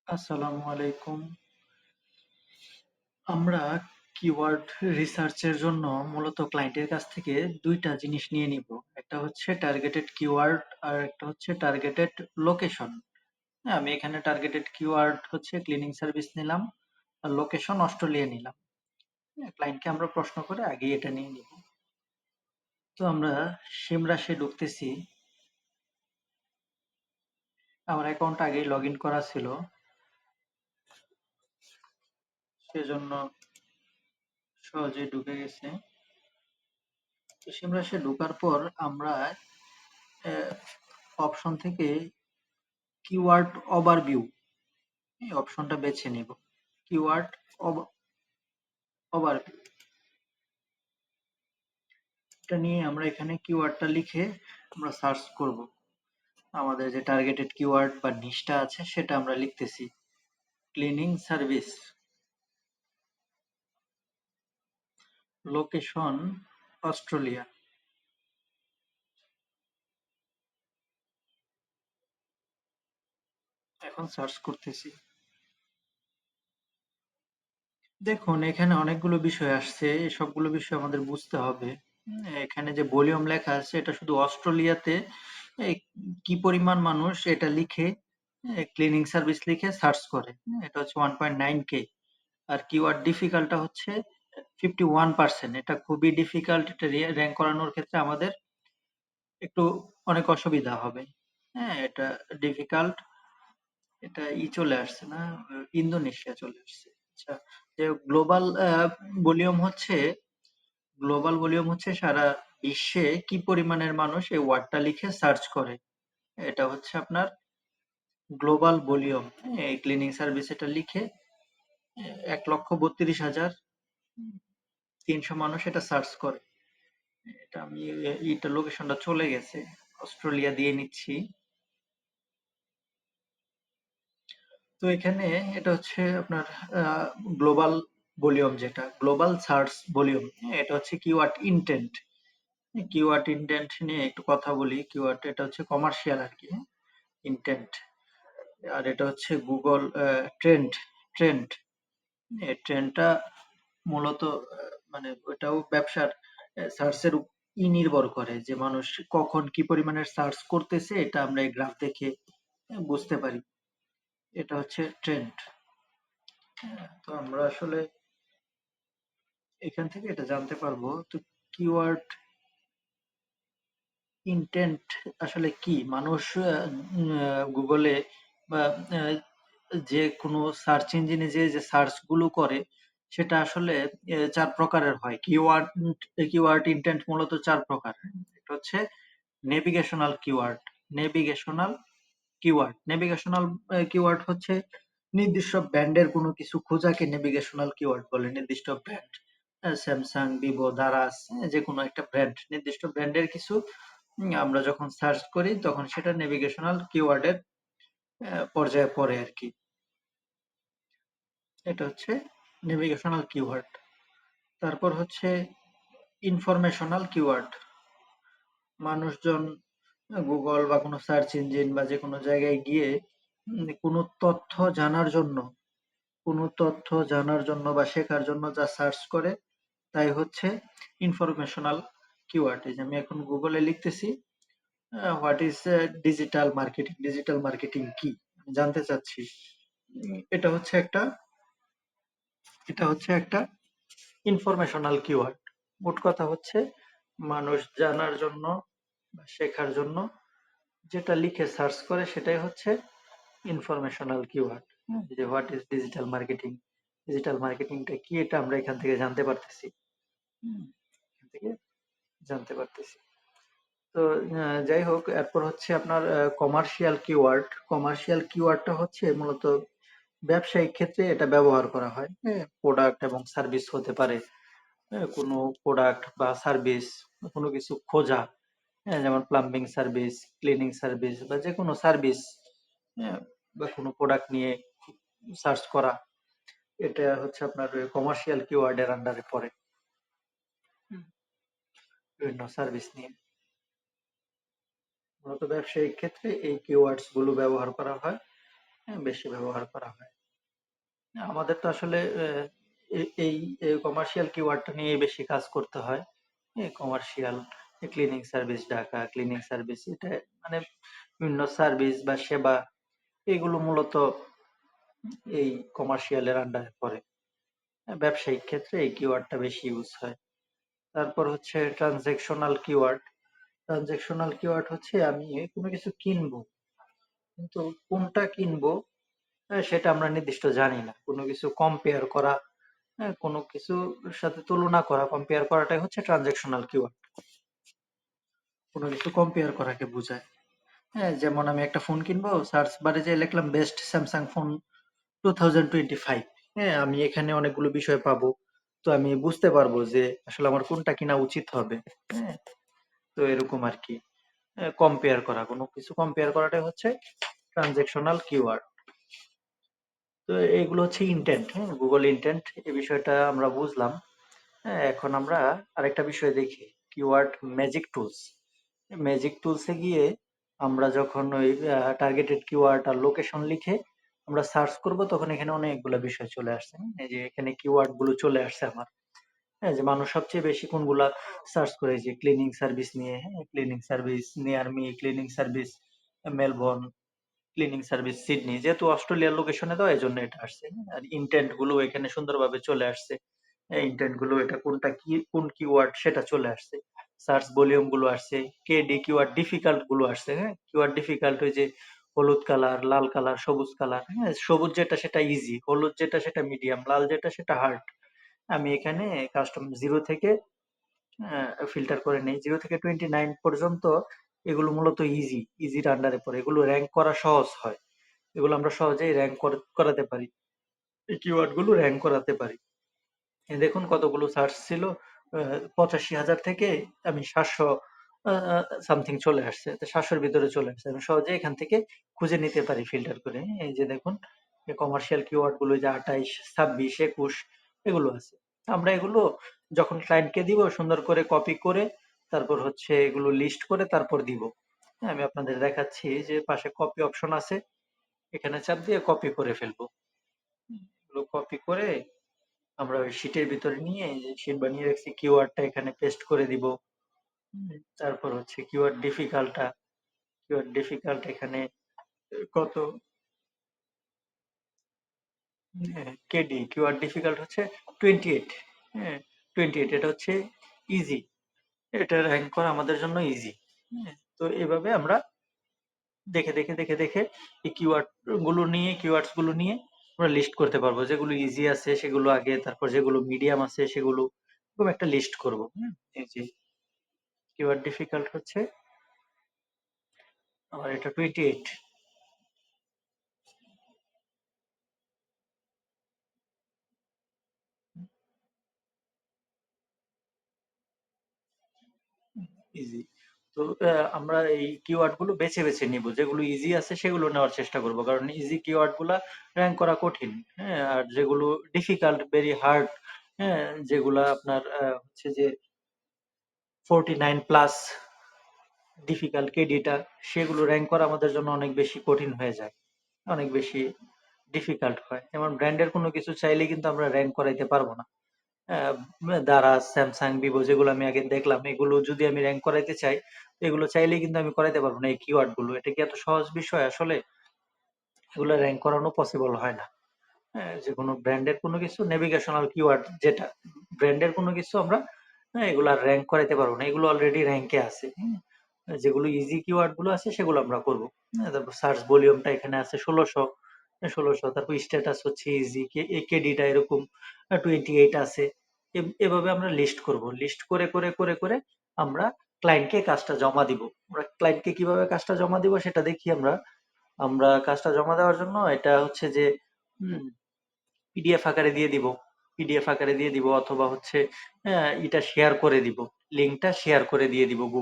আসসালামু আলাইকুম। আমরা কিওয়ার্ড রিসার্চের জন্য মূলত ক্লায়েন্টের কাছ থেকে ২ টা জিনিস নিয়ে নিব। একটা হচ্ছে টার্গেটেড কিওয়ার্ড আর একটা হচ্ছে টার্গেটেড লোকেশন। হ্যাঁ, আমি এখানে টার্গেটেড কিওয়ার্ড হচ্ছে ক্লিনিং সার্ভিস নিলাম আর লোকেশন অস্ট্রেলিয়া নিলাম। হ্যাঁ, ক্লায়েন্টকে আমরা প্রশ্ন করে আগেই এটা নিয়ে নিব। তো আমরা সিমরাশে ঢুকতেছি। আমার অ্যাকাউন্ট আগেই লগইন করা ছিল। সেজন্য সহজেই ঢুকে গেছে। তো সিমরাশে ঢোকার পর আমরা অপশন থেকে কিওয়ার্ড ওভারভিউ এই অপশনটা বেছে নিব। কিওয়ার্ড ওভারভিউ এটা নিয়ে আমরা এখানে কিওয়ার্ডটা লিখে আমরা সার্চ করব। আমাদের যে টার্গেটেড কিওয়ার্ড বা নিশটা আছে সেটা আমরা লিখতেছি ক্লিনিং সার্ভিস, লোকেশন অস্ট্রেলিয়া। এখন সার্চ করতেছি। দেখুন এখানে অনেকগুলো বিষয় আসছে, এই সবগুলো বিষয় আমাদের বুঝতে হবে। এখানে যে ভলিউম লেখা আছে এটা শুধু অস্ট্রেলিয়াতে এই কি পরিমাণ মানুষ এটা লিখে ক্লিনিং সার্ভিস লিখে সার্চ করে। এটা হচ্ছে 1.9K। আর কিওয়ার্ড ডিফিকাল্টটা হচ্ছে 51%। এটা খুবই ডিফিকাল্ট। এটা র‍্যাংক করানোর ক্ষেত্রে আমাদের একটু অনেক অসুবিধা হবে। হ্যাঁ, এটা ডিফিকাল্ট। এটা চলে আসছে না, ইন্দোনেশিয়া চলে আসছে। আচ্ছা, যে গ্লোবাল ভলিউম হচ্ছে সারা বিশ্বে কি পরিমাণের মানুষ এই ওয়ার্ডটা লিখে সার্চ করে। এটা হচ্ছে আপনার গ্লোবাল ভলিউম। এই ক্লিনিং সার্ভিস এটা লিখে ১,৩২,৩০০ মানুষ এটা সার্চ করে। এটা আমি এটা লোকেশনটা চলে গেছে, অস্ট্রেলিয়া দিয়ে নিচ্ছি। তো এখানে এটা হচ্ছে আপনার গ্লোবাল ভলিউম, যেটা গ্লোবাল সার্চ ভলিউম। এটা হচ্ছে কিওয়ার্ড ইনটেন্ট। কিওয়ার্ড ইনটেন্ট নিয়ে একটু কথা বলি। কিওয়ার্ড এটা হচ্ছে কমার্শিয়াল আর কি, ইনটেন্ট। আর এটা হচ্ছে গুগল ট্রেন্ড। ট্রেন্ড এই ট্রেন্ডটা মূলত মানে ওটাও ব্যবসার সার্চের নির্ভর করে যে মানুষ কখন কি পরিমাণের সার্চ করতেছে, এটা আমরা এই গ্রাফ দেখে বুঝতে পারি। এটা হচ্ছে ট্রেন্ড। তো আমরা আসলে এখান থেকে এটা জানতে পারবো। তো কিওয়ার্ড ইনটেন্ট আসলে কি? মানুষ গুগলে বা আহ, যে কোনো সার্চ ইঞ্জিনে যে সার্চ গুলো করে সেটা আসলে ৪ প্রকারের হয়। কিওয়ার্ড ইনটেন্ট মূলত ৪ প্রকার। এটা হচ্ছে navigational keyword. Navigational navigational keyword হচ্ছে নির্দিষ্ট ব্র্যান্ডের কোনো কিছু খোঁজাকে নেভিগেশনাল কিওয়ার্ড বলে। নির্দিষ্ট ব্র্যান্ড, স্যামসাং, ভিভো, দারাজ, যে কোনো একটা ব্র্যান্ড, নির্দিষ্ট ব্র্যান্ডের কিছু আমরা যখন সার্চ করি তখন সেটা নেভিগেশনাল কিওয়ার্ডের পর্যায়ে পড়ে আর কি। এটা হচ্ছে নেভিগেশনাল কিওয়ার্ড। তারপর হচ্ছে ইনফরমেশনাল কিওয়ার্ড। মানুষজন গুগল বা কোনো সার্চ ইঞ্জিন বা যে কোনো জায়গায় গিয়ে কোনো তথ্য জানার জন্য বা শেখার জন্য যা সার্চ করে তাই হচ্ছে ইনফরমেশনাল কিওয়ার্ড। এই যে আমি এখন গুগলে লিখতেছি what is digital marketing, digital marketing কি আমি জানতে চাচ্ছি। উম, এটা হচ্ছে একটা এটা হচ্ছে একটা ইনফরমেশনাল কিওয়ার্ড। মোট কথা হচ্ছে মানুষ জানার জন্য বা শেখার জন্য যেটা লিখে সার্চ করে সেটাই হচ্ছে ইনফরমেশনাল কিওয়ার্ড। যে what is digital marketing, digital মার্কেটিংটা কি এটা আমরা এখান থেকে জানতে পারতেছি। হুম, এখান থেকে জানতে পারতেছি। তো যাই হোক, এরপর হচ্ছে আপনার কমার্শিয়াল কিওয়ার্ড। কমার্শিয়াল কিওয়ার্ডটা হচ্ছে মূলত ব্যবসায়িক ক্ষেত্রে এটা ব্যবহার করা হয়। হ্যাঁ, প্রোডাক্ট এবং সার্ভিস হতে পারে। হ্যাঁ, কোনো প্রোডাক্ট বা সার্ভিস, কোনো কিছু খোঁজা। হ্যাঁ, যেমন প্লাম্বিং সার্ভিস, ক্লিনিং সার্ভিস বা যে কোনো সার্ভিস, হ্যাঁ, বা কোনো প্রোডাক্ট নিয়ে সার্চ করা। এটা হচ্ছে আপনার কমার্শিয়াল কিওয়ার্ডের আন্ডারে পড়ে। হুম, বিভিন্ন সার্ভিস নিয়ে মূলত ব্যবসায়িক ক্ষেত্রে এই কিওয়ার্ডস গুলো ব্যবহার করা হয়। বেশি ব্যবহার করা হয়। আমাদের তো আসলে এই কমার্শিয়াল কিওয়ার্ডটা নিয়ে বেশি কাজ করতে হয়। কমার্শিয়াল ক্লিনিং সার্ভিস ডাকা, ক্লিনিং সার্ভিস এটা মানে বিভিন্ন সার্ভিস বা সেবা এগুলো মূলত এই কমার্শিয়ালের আন্ডারে পড়ে। ব্যবসায়িক ক্ষেত্রে এই কিওয়ার্ডটা বেশি ইউজ হয়। তারপর হচ্ছে ট্রানজ্যাকশনাল কিওয়ার্ড। ট্রানজ্যাকশনাল কিওয়ার্ড হচ্ছে আমি কোনো কিছু কিনবো, কিন্তু কোনটা কিনবো সেটা আমরা নির্দিষ্ট জানি না। কোনো কিছু কম্পেয়ার করা, কোনো কিছুর সাথে তুলনা করা, কম্পেয়ার করাটাই হচ্ছে ট্রানজ্যাকশনাল কিওয়ার্ড। কোনো কিছু কম্পেয়ার করাকে বোঝায়। হ্যাঁ, যেমন আমি একটা ফোন কিনবো, সার্চ বারে যেয়ে লিখলাম বেস্ট স্যামসাং ফোন 2025। হ্যাঁ, আমি এখানে অনেকগুলো বিষয় পাবো। তো আমি বুঝতে পারবো যে আসলে আমার কোনটা কিনা উচিত হবে। হ্যাঁ, তো এরকম আরকি। কম্পেয়ার করা, কোনো কিছু কম্পেয়ার করাটাই হচ্ছে ট্রানজ্যাকশনাল কিওয়ার্ড। তো এগুলো হচ্ছে ইনটেন্ট, হ্যাঁ, গুগল ইনটেন্ট এই বিষয়টা আমরা বুঝলাম। হ্যাঁ, এখন আমরা আরেকটা বিষয় দেখি, কিওয়ার্ড ম্যাজিক টুলস। ম্যাজিক টুলসে গিয়ে আমরা যখন ওই টার্গেটেড কিওয়ার্ড আর লোকেশন লিখে আমরা সার্চ করব, তখন এখানে অনেকগুলো বিষয় চলে আসছে। এই যে এখানে কিওয়ার্ড গুলো চলে আসছে আমার। হ্যাঁ, যে মানুষ সবচেয়ে বেশি কোনগুলা সার্চ করে, যে ক্লিনিং সার্ভিস নিয়ে, হ্যাঁ, cleaning service near me, cleaning service Melbourne, cleaning service Sydney, যেহেতু অস্ট্রেলিয়ার লোকেশনে দেওয়া এই জন্য এটা আসছে। আর ইন্টেন্ট গুলো এখানে সুন্দরভাবে চলে আসছে। ইন্টেন্ট গুলো এটা কোনটা কি, কোন কিওয়ার্ড সেটা চলে আসছে। সার্চ ভলিউম গুলো আসছে। কেডি কিওয়ার্ড ডিফিকাল্ট গুলো আসছে। হ্যাঁ, কিওয়ার্ড ডিফিকাল্ট ওই যে হলুদ কালার, লাল কালার, সবুজ কালার। হ্যাঁ, সবুজ যেটা সেটা ইজি, হলুদ যেটা সেটা মিডিয়াম, লাল যেটা সেটা হার্ড। আমি এখানে কাস্টম 0 থেকে ফিল্টার করে নেই। 0 থেকে 29 পর্যন্ত এগুলো মূলত ইজি, ইজির আন্ডারে পড়ে। এগুলো র্যাঙ্ক করা সহজ হয়। এগুলো আমরা সহজেই র্যাঙ্ক করাতে পারি। এই কিওয়ার্ড গুলো র্যাঙ্ক করাতে পারি। দেখুন কতগুলো সার্চ ছিল। 85,000 থেকে আমি 700 সামথিং চলে আসছে। তো 700-র ভিতরে চলে আসছে। আমি সহজে এখান থেকে খুঁজে নিতে পারি ফিল্টার করে। এই যে দেখুন কমার্শিয়াল কিওয়ার্ড গুলো যে 28, 26, 21 এগুলো আছে। আমরা এগুলো যখন ক্লায়েন্টকে দিব সুন্দর করে কপি করে তারপর হচ্ছে এগুলো লিস্ট করে তারপর দিব। হ্যাঁ, আমি আপনাদের দেখাচ্ছি যে পাশে কপি অপশন আছে। এখানে চাপ দিয়ে কপি করে ফেলবো। এগুলো কপি করে আমরা ওই শিটের ভিতরে নিয়ে এই যে শিট বানিয়ে রাখছি, কিওয়ার্ডটা এখানে পেস্ট করে দিব। তারপর হচ্ছে কিওয়ার্ড ডিফিকাল্ট এখানে কত, কেডি কিওয়ার্ড ডিফিকাল্ট হচ্ছে 28। হ্যাঁ, 28 এটা হচ্ছে ইজি, এটা র্যাঙ্ক করা আমাদের জন্য ইজি। হ্যাঁ, তো এভাবে আমরা দেখে এই কিওয়ার্ডস গুলো নিয়ে আমরা লিস্ট করতে পারবো। যেগুলো ইজি আছে সেগুলো আগে, তারপর যেগুলো মিডিয়াম আছে সেগুলো, এরকম একটা লিস্ট করবো। এই যে কিওয়ার্ড ডিফিকাল্ট হচ্ছে আমার এটা 28 ইজি। তো আমরা এই কিওয়ার্ড গুলো বেছে নিব, যেগুলো ইজি আছে সেগুলো নেওয়ার চেষ্টা করব, কারণ ইজি কিওয়ার্ড গুলা র্যাঙ্ক করা কঠিন। হ্যাঁ, আর যেগুলো ডিফিকাল্ট, ভেরি হার্ড, হ্যাঁ, যেগুলা আপনার হচ্ছে যে 49 প্লাস ডিফিকাল্ট কেডিটা, সেগুলো র্যাঙ্ক করা আমাদের জন্য অনেক বেশি কঠিন হয়ে যায়, অনেক বেশি ডিফিকাল্ট হয়। যেমন ব্র্যান্ডের কোনো কিছু চাইলে কিন্তু আমরা র্যাঙ্ক করাইতে পারবো না। আহ, দারাজ, স্যামসাং, ভিভো যেগুলো আমি আগে দেখলাম, এগুলো যদি আমি র্যাঙ্ক করাইতে চাই, এগুলো চাইলেই কিন্তু আমি করাইতে পারবো না। এই কিওয়ার্ড গুলো, এটা কি এত সহজ বিষয় আসলে? এগুলো র্যাঙ্ক করানো পসিবল হয় না। হ্যাঁ, যে কোনো ব্র্যান্ডের কোনো কিছু নেভিগেশনাল কিওয়ার্ড, যেটা ব্র্যান্ডের কোনো কিছু আমরা এগুলো আর র্যাঙ্ক করাইতে পারবো না, এগুলো অলরেডি র্যাঙ্কে আছে। যেগুলো ইজি কিওয়ার্ড গুলো আছে সেগুলো আমরা করবো। তারপর সার্চ ভলিউমটা এখানে আছে 1600, তারপর স্ট্যাটাস হচ্ছে ইজি, কেডিটা এরকম 28 আছে। এভাবে আমরা লিস্ট করব, লিস্ট করে আমরা ক্লায়েন্টকে কাজটা জমা দিব। আমরা ক্লায়েন্টকে কিভাবে কাজটা জমা দিব সেটা দেখি। আমরা আমরা কাজটা জমা দেওয়ার জন্য এটা হচ্ছে যে পিডিএফ আকারে দিয়ে দিব, অথবা হচ্ছে এটা শেয়ার করে দিব, লিঙ্কটা শেয়ার করে দিয়ে দিব।